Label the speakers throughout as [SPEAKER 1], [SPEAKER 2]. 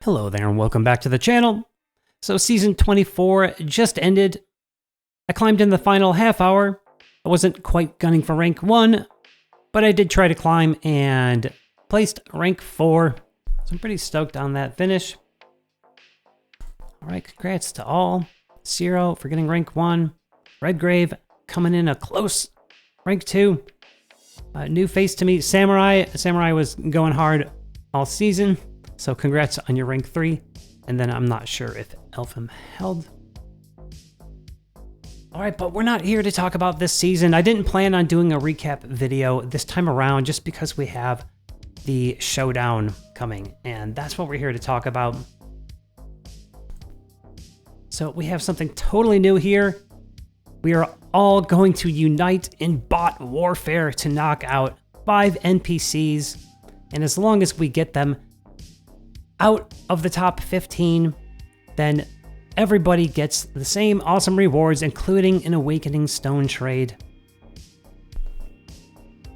[SPEAKER 1] Hello there and welcome back to the channel. So season 24 just ended. I climbed in the final half hour. I wasn't quite gunning for rank 1, but I did try to climb and placed rank 4. So I'm pretty stoked on that finish. Alright, congrats to all. Zero for getting rank 1. Redgrave coming in a close rank 2. New face to me, Samurai. Samurai was going hard all season. So congrats on your rank 3, and then I'm not sure if Elfham held. All right, but we're not here to talk about this season. I didn't plan on doing a recap video this time around just because we have the showdown coming, and that's what we're here to talk about. So we have something totally new here. We are all going to unite in bot warfare to knock out 5 NPCs, and as long as we get them out of the top 15, then everybody gets the same awesome rewards, including an Awakening Stone trade.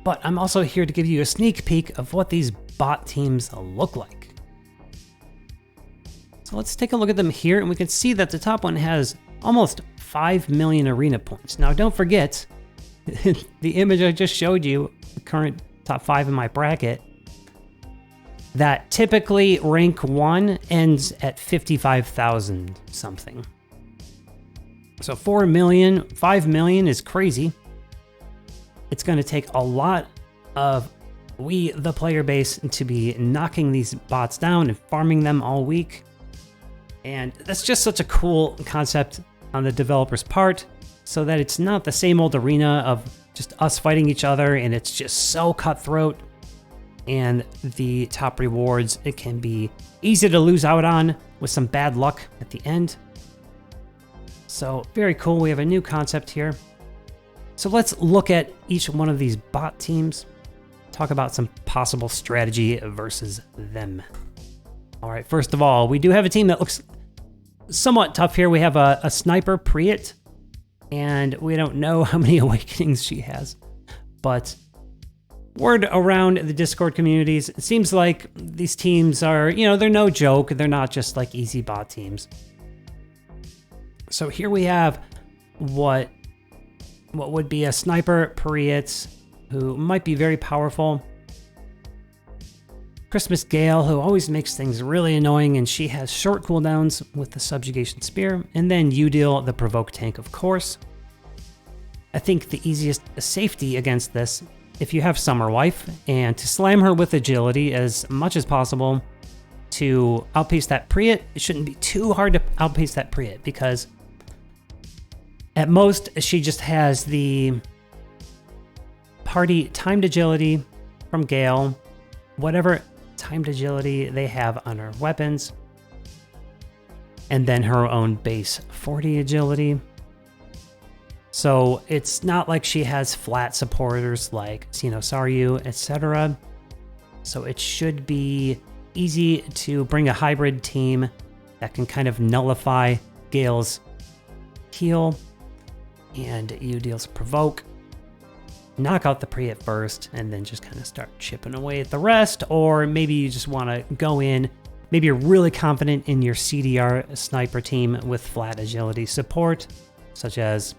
[SPEAKER 1] But I'm also here to give you a sneak peek of what these bot teams look like. So let's take a look at them here, and we can see that the top one has almost 5 million arena points. Now don't forget, the image I just showed you, the current top 5 in my bracket, that typically rank 1 ends at 55,000 something. So 4 million, 5 million is crazy. It's going to take a lot of the player base, to be knocking these bots down and farming them all week. And that's just such a cool concept on the developer's part, so that it's not the same old arena of just us fighting each other and it's just so cutthroat. And the top rewards, it can be easy to lose out on with some bad luck at the end. So very cool. We have a new concept here. So let's look at each one of these bot teams, talk about some possible strategy versus them. All right, first of all, we do have a team that looks somewhat tough here. We have a Sniperpreet, and we don't know how many awakenings she has, but word around the Discord communities, it seems like these teams are, they're no joke. They're not just like easy bot teams. So here we have what would be a Sniperpreet, who might be very powerful. Christmas Gale, who always makes things really annoying, and she has short cooldowns with the Subjugation Spear. And then Udil, the Provoke tank, of course. I think the easiest safety against this, if you have Summer Wife, and to slam her with agility as much as possible to outpace that Preet. It shouldn't be too hard to outpace that Preet, because at most she just has the party timed agility from Gale, whatever timed agility they have on her weapons, and then her own base 40 agility. So it's not like she has flat supporters like Saryu, etc. So it should be easy to bring a hybrid team that can kind of nullify Gale's heal and Udil's Provoke, knock out the Preet first, and then just kind of start chipping away at the rest. Or maybe you just want to go in, maybe you're really confident in your CDR sniper team with flat agility support, such as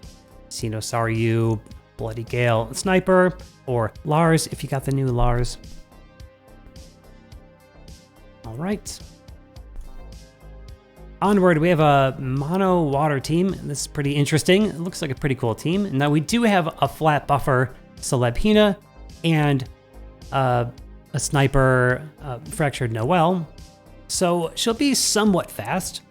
[SPEAKER 1] Saryu, Bloody Gale, Sniper, or Lars if you got the new Lars. All right. Onward, we have a mono water team. This is pretty interesting. It looks like a pretty cool team. Now we do have a flat buffer Celeb and a sniper Fractured Noel. So she'll be somewhat fast,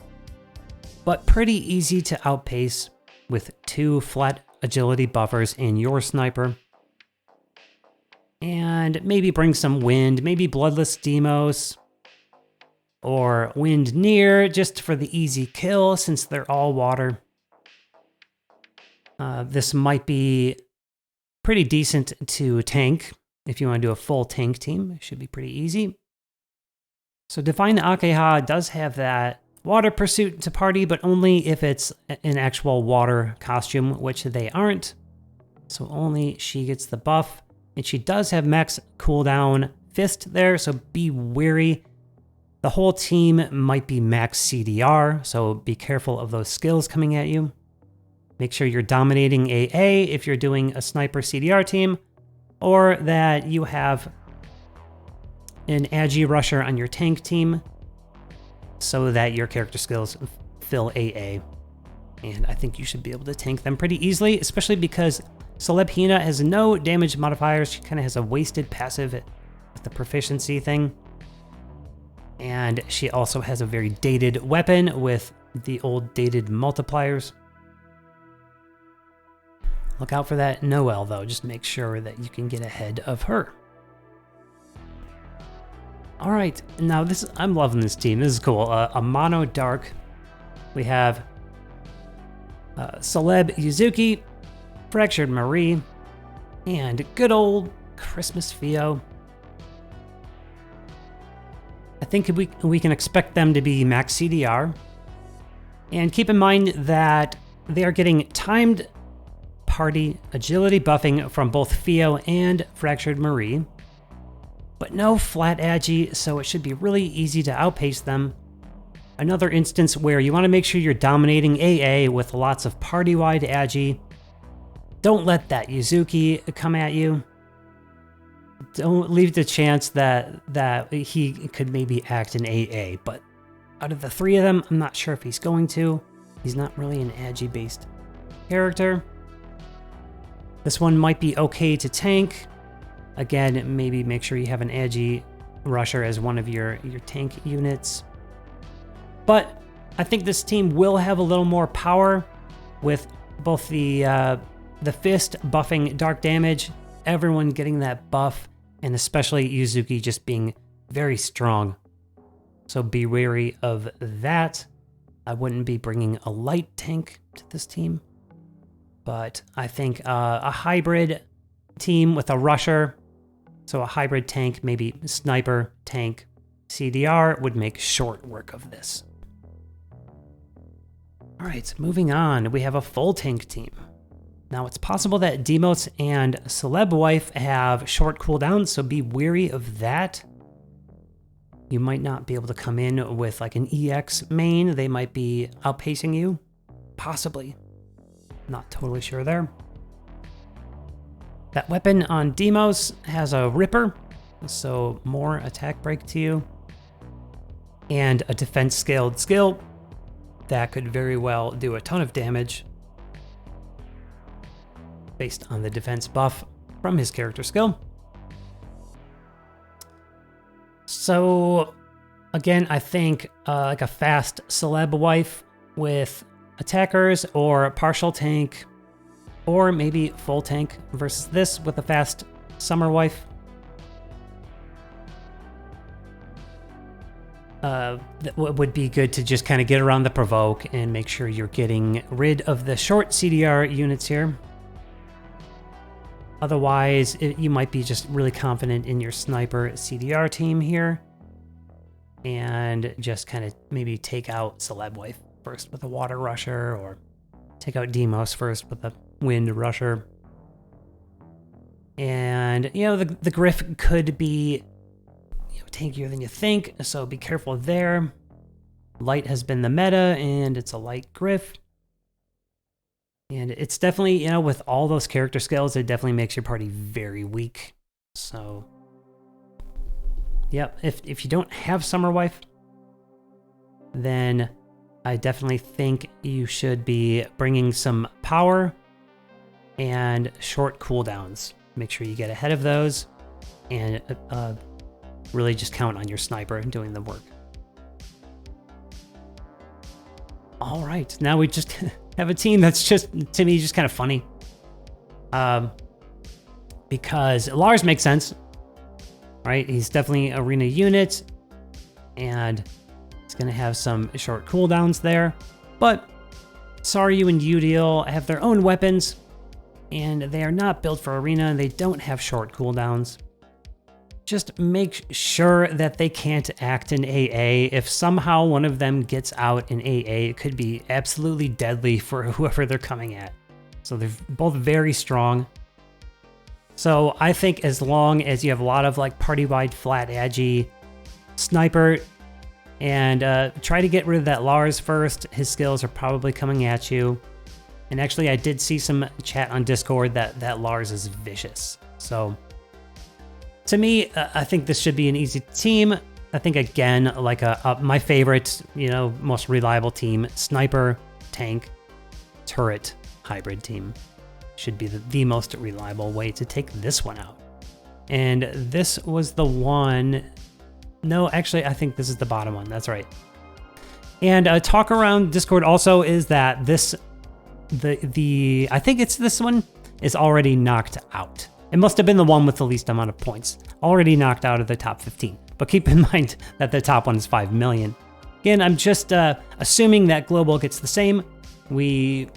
[SPEAKER 1] but pretty easy to outpace with 2 flat agility buffers in your sniper. And maybe bring some wind, maybe Bloodless Demos, or Wind Nier, just for the easy kill since they're all water. This might be pretty decent to tank. If you want to do a full tank team, it should be pretty easy. So Divine Akeha does have that Water Pursuit to party, but only if it's an actual water costume, which they aren't. So only she gets the buff. And she does have max cooldown Fist there, so be wary The whole team might be max CDR, so be careful of those skills coming at you. Make sure you're dominating AA if you're doing a sniper CDR team, or that you have an Agi rusher on your tank team so that your character skills fill AA. And I think you should be able to tank them pretty easily, especially because Celeb Hina has no damage modifiers. She kind of has a wasted passive with the proficiency thing. And she also has a very dated weapon with the old dated multipliers. Look out for that Noelle, though. Just make sure that you can get ahead of her. All right, now I'm loving this team. This is cool. A mono dark. We have Celeb Yuzuki, Fractured Marie, and good old Christmas Fio. I think we can expect them to be max CDR. And keep in mind that they are getting timed party agility buffing from both Fio and Fractured Marie, but no flat Agi, so it should be really easy to outpace them. Another instance where you want to make sure you're dominating AA with lots of party-wide Agi. Don't let that Yuzuki come at you. Don't leave the chance that he could maybe act in AA, but out of the three of them, I'm not sure if he's going to. He's not really an Agi-based character. This one might be okay to tank. Again, maybe make sure you have an Agi rusher as one of your tank units. But I think this team will have a little more power with both the fist buffing dark damage, everyone getting that buff, and especially Yuzuki just being very strong. So be wary of that. I wouldn't be bringing a light tank to this team, but I think a hybrid team with a rusher, so a hybrid tank, maybe sniper, tank, CDR, would make short work of this. All right, moving on, we have a full tank team. Now, it's possible that Demos and Celeb Wife have short cooldowns, so be wary of that. You might not be able to come in with like an EX main. They might be outpacing you. Possibly. Not totally sure there. That weapon on Demos has a Ripper, so more attack break to you. And a defense scaled skill that could very well do a ton of damage based on the defense buff from his character skill. So again, I think like a fast Celeb Wife with attackers, or partial tank, or maybe full tank versus this with a fast Summer Wife. That would be good to just kind of get around the provoke and make sure you're getting rid of the short CDR units here. Otherwise, you might be just really confident in your sniper CDR team here and just kind of maybe take out Celeb Wife first with a water rusher, or take out Demos first with a wind rusher. And, you know, the Griff could be tankier than you think, so be careful there. Light has been the meta, and it's a light Griff. And it's definitely, you know, with all those character skills, it definitely makes your party very weak. So, yep, if you don't have Summer Wife, then I definitely think you should be bringing some power and short cooldowns. Make sure you get ahead of those, and really just count on your sniper doing the work. All right, now we just have a team that's just, to me, just kind of funny. Because Lars makes sense, right? He's definitely arena unit, and he's going to have some short cooldowns there. But Saryu and Udiel have their own weapons, and they are not built for arena, and they don't have short cooldowns. Just make sure that they can't act in AA. If somehow one of them gets out in AA, it could be absolutely deadly for whoever they're coming at. So they're both very strong. So I think as long as you have a lot of like party-wide flat Agi, Sniper And try to get rid of that Lars first. His skills are probably coming at you. And actually, I did see some chat on Discord that Lars is vicious. So, to me, I think this should be an easy team. I think, again, like my favorite, most reliable team, Sniper, Tank, Turret, Hybrid team should be the most reliable way to take this one out. And this was the one... No, actually, I think this is the bottom one. That's right. And talk around Discord also is that I think it's this one is already knocked out. It must have been the one with the least amount of points. Already knocked out of the top 15. But keep in mind that the top one is 5 million. Again, I'm just assuming that global gets the same. We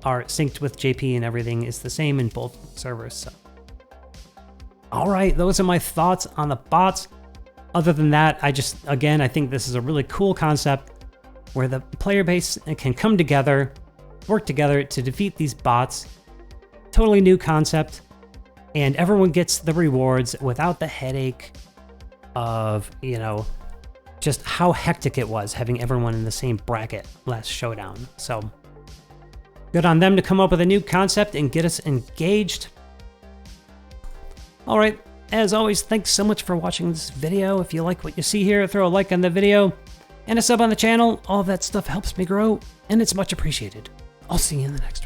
[SPEAKER 1] are synced with JP and everything is the same in both servers. So. All right, those are my thoughts on the bots. Other than that, I think this is a really cool concept where the player base can come together, work together to defeat these bots. Totally new concept, and everyone gets the rewards without the headache of, just how hectic it was having everyone in the same bracket last showdown. So good on them to come up with a new concept and get us engaged. All right. As always, thanks so much for watching this video. If you like what you see here, throw a like on the video and a sub on the channel. All of that stuff helps me grow, and it's much appreciated. I'll see you in the next one.